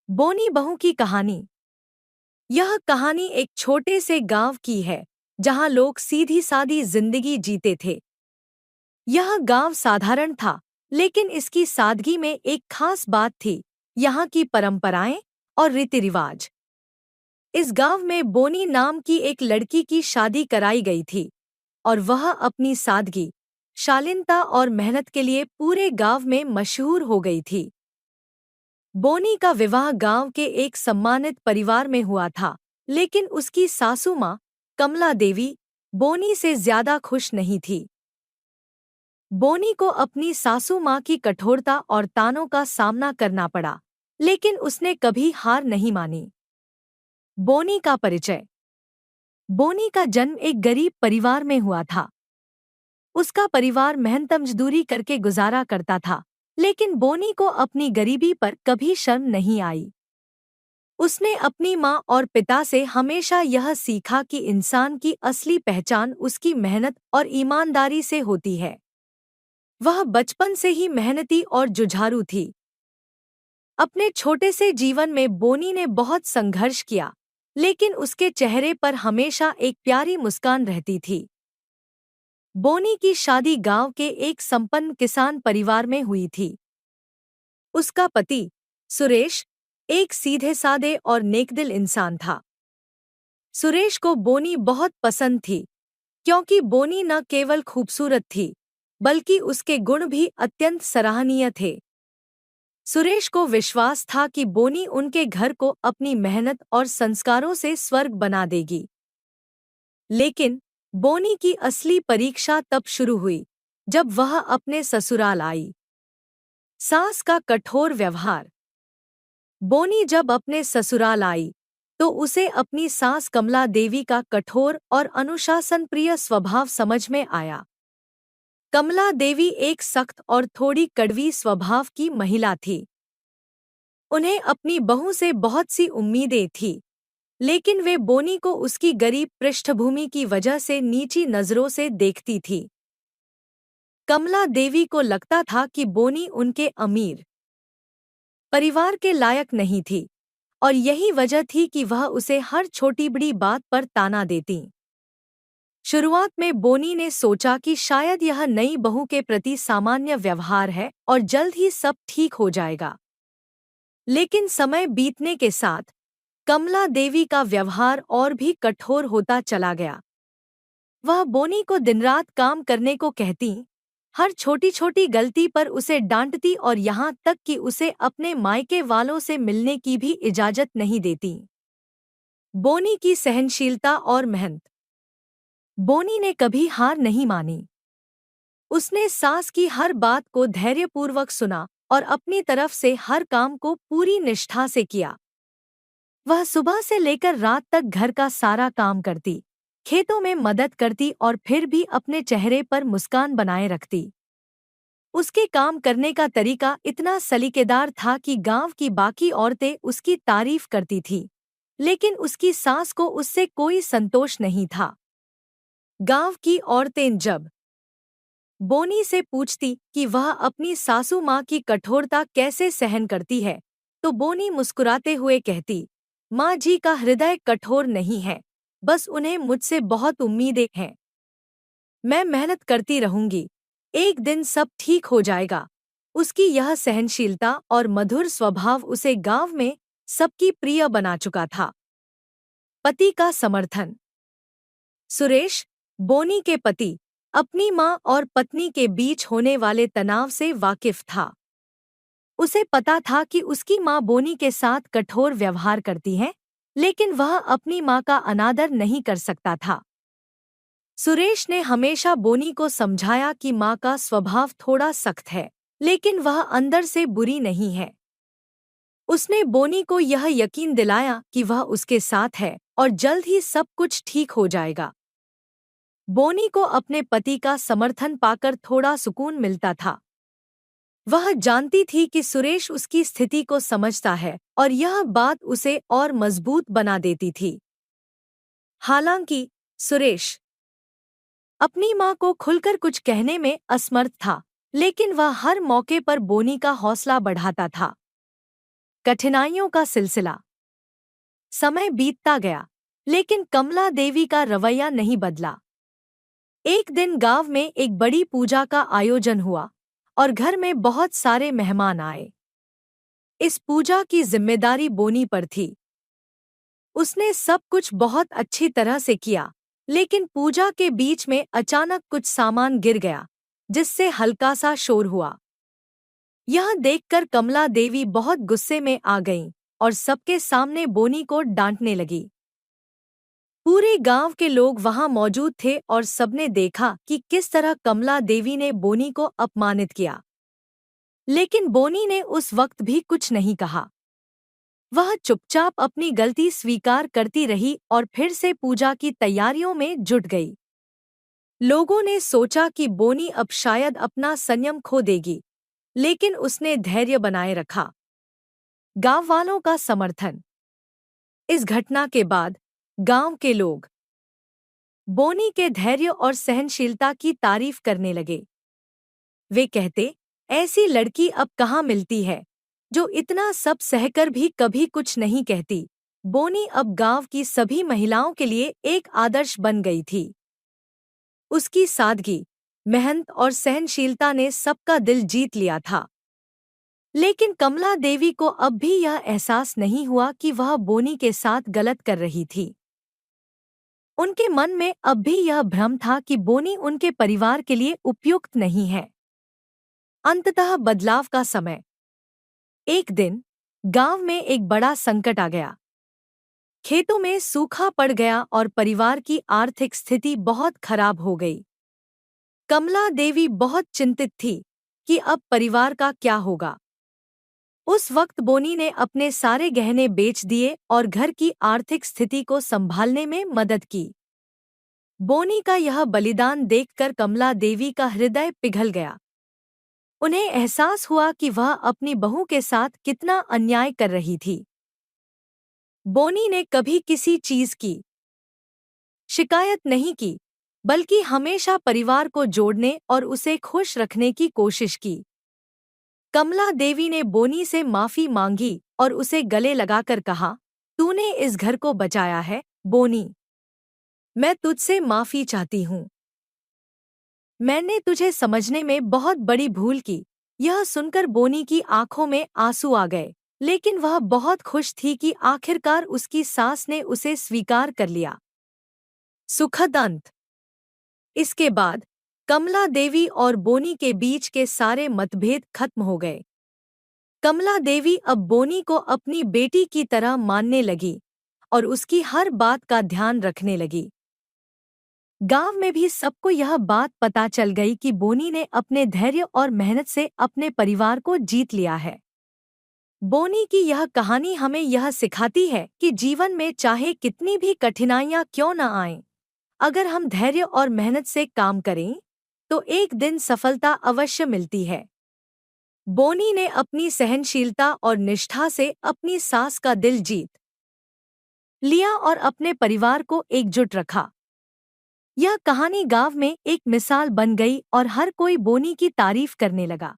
बोनी बहू की कहानी। यह कहानी एक छोटे से गांव की है जहां लोग सीधी सादी जिंदगी जीते थे। यह गांव साधारण था, लेकिन इसकी सादगी में एक खास बात थी, यहाँ की परंपराएं और रीति रिवाज। इस गांव में बोनी नाम की एक लड़की की शादी कराई गई थी और वह अपनी सादगी, शालीनता और मेहनत के लिए पूरे गांव में मशहूर हो गई थी। बोनी का विवाह गांव के एक सम्मानित परिवार में हुआ था, लेकिन उसकी सासू माँ कमला देवी बोनी से ज्यादा खुश नहीं थी। बोनी को अपनी सासू माँ की कठोरता और तानों का सामना करना पड़ा, लेकिन उसने कभी हार नहीं मानी। बोनी का परिचय। बोनी का जन्म एक गरीब परिवार में हुआ था। उसका परिवार मेहनत मजदूरी करके गुजारा करता था, लेकिन बोनी को अपनी गरीबी पर कभी शर्म नहीं आई। उसने अपनी माँ और पिता से हमेशा यह सीखा कि इंसान की असली पहचान उसकी मेहनत और ईमानदारी से होती है। वह बचपन से ही मेहनती और जुझारू थी। अपने छोटे से जीवन में बोनी ने बहुत संघर्ष किया, लेकिन उसके चेहरे पर हमेशा एक प्यारी मुस्कान रहती थी। बोनी की शादी गांव के एक संपन्न किसान परिवार में हुई थी। उसका पति सुरेश एक सीधे सादे और नेकदिल इंसान था। सुरेश को बोनी बहुत पसंद थी, क्योंकि बोनी न केवल खूबसूरत थी, बल्कि उसके गुण भी अत्यंत सराहनीय थे। सुरेश को विश्वास था कि बोनी उनके घर को अपनी मेहनत और संस्कारों से स्वर्ग बना देगी। लेकिन बोनी की असली परीक्षा तब शुरू हुई, जब वह अपने ससुराल आई। सास का कठोर व्यवहार। बोनी जब अपने ससुराल आई, तो उसे अपनी सास कमला देवी का कठोर और अनुशासनप्रिय स्वभाव समझ में आया। कमला देवी एक सख्त और थोड़ी कड़वी स्वभाव की महिला थी। उन्हें अपनी बहू से बहुत सी उम्मीदें थीं, लेकिन वे बोनी को उसकी गरीब पृष्ठभूमि की वजह से नीची नज़रों से देखती थी। कमला देवी को लगता था कि बोनी उनके अमीर परिवार के लायक नहीं थी, और यही वजह थी कि वह उसे हर छोटी बड़ी बात पर ताना देती। शुरुआत में बोनी ने सोचा कि शायद यह नई बहू के प्रति सामान्य व्यवहार है और जल्द ही सब ठीक हो जाएगा। लेकिन समय बीतने के साथ कमला देवी का व्यवहार और भी कठोर होता चला गया। वह बोनी को दिनरात काम करने को कहती, हर छोटी छोटी गलती पर उसे डांटती और यहाँ तक कि उसे अपने मायके वालों से मिलने की भी इजाजत नहीं देती। बोनी की सहनशीलता और मेहनत। बोनी ने कभी हार नहीं मानी। उसने सास की हर बात को धैर्यपूर्वक सुना और अपनी तरफ से हर काम को पूरी निष्ठा से किया। वह सुबह से लेकर रात तक घर का सारा काम करती, खेतों में मदद करती और फिर भी अपने चेहरे पर मुस्कान बनाए रखती। उसके काम करने का तरीका इतना सलीकेदार था कि गांव की बाकी औरतें उसकी तारीफ करती थीं, लेकिन उसकी सास को उससे कोई संतोष नहीं था। गांव की औरतें जब बोनी से पूछती कि वह अपनी सासू माँ की कठोरता कैसे सहन करती है, तो बोनी मुस्कुराते हुए कहती, माँ जी का हृदय कठोर नहीं है, बस उन्हें मुझसे बहुत उम्मीदें हैं। मैं मेहनत करती रहूंगी, एक दिन सब ठीक हो जाएगा। उसकी यह सहनशीलता और मधुर स्वभाव उसे गांव में सबकी प्रिय बना चुका था। पति का समर्थन। सुरेश, बोनी के पति, अपनी माँ और पत्नी के बीच होने वाले तनाव से वाकिफ था। उसे पता था कि उसकी माँ बोनी के साथ कठोर व्यवहार करती है, लेकिन वह अपनी माँ का अनादर नहीं कर सकता था। सुरेश ने हमेशा बोनी को समझाया कि माँ का स्वभाव थोड़ा सख्त है, लेकिन वह अंदर से बुरी नहीं है। उसने बोनी को यह यकीन दिलाया कि वह उसके साथ है और जल्द ही सब कुछ ठीक हो जाएगा। बोनी को अपने पति का समर्थन पाकर थोड़ा सुकून मिलता था। वह जानती थी कि सुरेश उसकी स्थिति को समझता है और यह बात उसे और मजबूत बना देती थी। हालांकि सुरेश अपनी माँ को खुलकर कुछ कहने में असमर्थ था, लेकिन वह हर मौके पर बोनी का हौसला बढ़ाता था। कठिनाइयों का सिलसिला। समय बीतता गया, लेकिन कमला देवी का रवैया नहीं बदला। एक दिन गांव में एक बड़ी पूजा का आयोजन हुआ और घर में बहुत सारे मेहमान आए। इस पूजा की जिम्मेदारी बोनी पर थी। उसने सब कुछ बहुत अच्छी तरह से किया, लेकिन पूजा के बीच में अचानक कुछ सामान गिर गया, जिससे हल्का सा शोर हुआ। यह देखकर कमला देवी बहुत गुस्से में आ गईं और सबके सामने बोनी को डांटने लगी। पूरे गांव के लोग वहां मौजूद थे और सबने देखा कि किस तरह कमला देवी ने बोनी को अपमानित किया। लेकिन बोनी ने उस वक्त भी कुछ नहीं कहा। वह चुपचाप अपनी गलती स्वीकार करती रही और फिर से पूजा की तैयारियों में जुट गई। लोगों ने सोचा कि बोनी अब शायद अपना संयम खो देगी, लेकिन उसने धैर्य बनाए रखा। गांव वालों का समर्थन। इस घटना के बाद गांव के लोग बोनी के धैर्य और सहनशीलता की तारीफ करने लगे। वे कहते, ऐसी लड़की अब कहाँ मिलती है, जो इतना सब सहकर भी कभी कुछ नहीं कहती। बोनी अब गांव की सभी महिलाओं के लिए एक आदर्श बन गई थी। उसकी सादगी, मेहनत और सहनशीलता ने सबका दिल जीत लिया था। लेकिन कमला देवी को अब भी यह एहसास नहीं हुआ कि वह बोनी के साथ गलत कर रही थी। उनके मन में अब भी यह भ्रम था कि बोनी उनके परिवार के लिए उपयुक्त नहीं है। अंततः बदलाव का समय। एक दिन गांव में एक बड़ा संकट आ गया। खेतों में सूखा पड़ गया और परिवार की आर्थिक स्थिति बहुत खराब हो गई। कमला देवी बहुत चिंतित थी कि अब परिवार का क्या होगा। उस वक्त बोनी ने अपने सारे गहने बेच दिए और घर की आर्थिक स्थिति को संभालने में मदद की। बोनी का यह बलिदान देखकर कमला देवी का हृदय पिघल गया। उन्हें एहसास हुआ कि वह अपनी बहू के साथ कितना अन्याय कर रही थी। बोनी ने कभी किसी चीज की शिकायत नहीं की, बल्कि हमेशा परिवार को जोड़ने और उसे खुश रखने की कोशिश की। कमला देवी ने बोनी से माफी मांगी और उसे गले लगाकर कहा, तूने इस घर को बचाया है, बोनी। मैं तुझसे माफी चाहती हूँ। मैंने तुझे समझने में बहुत बड़ी भूल की। यह सुनकर बोनी की आंखों में आंसू आ गए, लेकिन वह बहुत खुश थी कि आखिरकार उसकी सास ने उसे स्वीकार कर लिया। सुखद अंत। इसके बाद कमला देवी और बोनी के बीच के सारे मतभेद खत्म हो गए। कमला देवी अब बोनी को अपनी बेटी की तरह मानने लगी और उसकी हर बात का ध्यान रखने लगी। गांव में भी सबको यह बात पता चल गई कि बोनी ने अपने धैर्य और मेहनत से अपने परिवार को जीत लिया है। बोनी की यह कहानी हमें यह सिखाती है कि जीवन में चाहे कितनी भी कठिनाइयां क्यों न आएं, अगर हम धैर्य और मेहनत से काम करें तो एक दिन सफलता अवश्य मिलती है। बोनी ने अपनी सहनशीलता और निष्ठा से अपनी सास का दिल जीत लिया और अपने परिवार को एकजुट रखा। यह कहानी गांव में एक मिसाल बन गई और हर कोई बोनी की तारीफ करने लगा।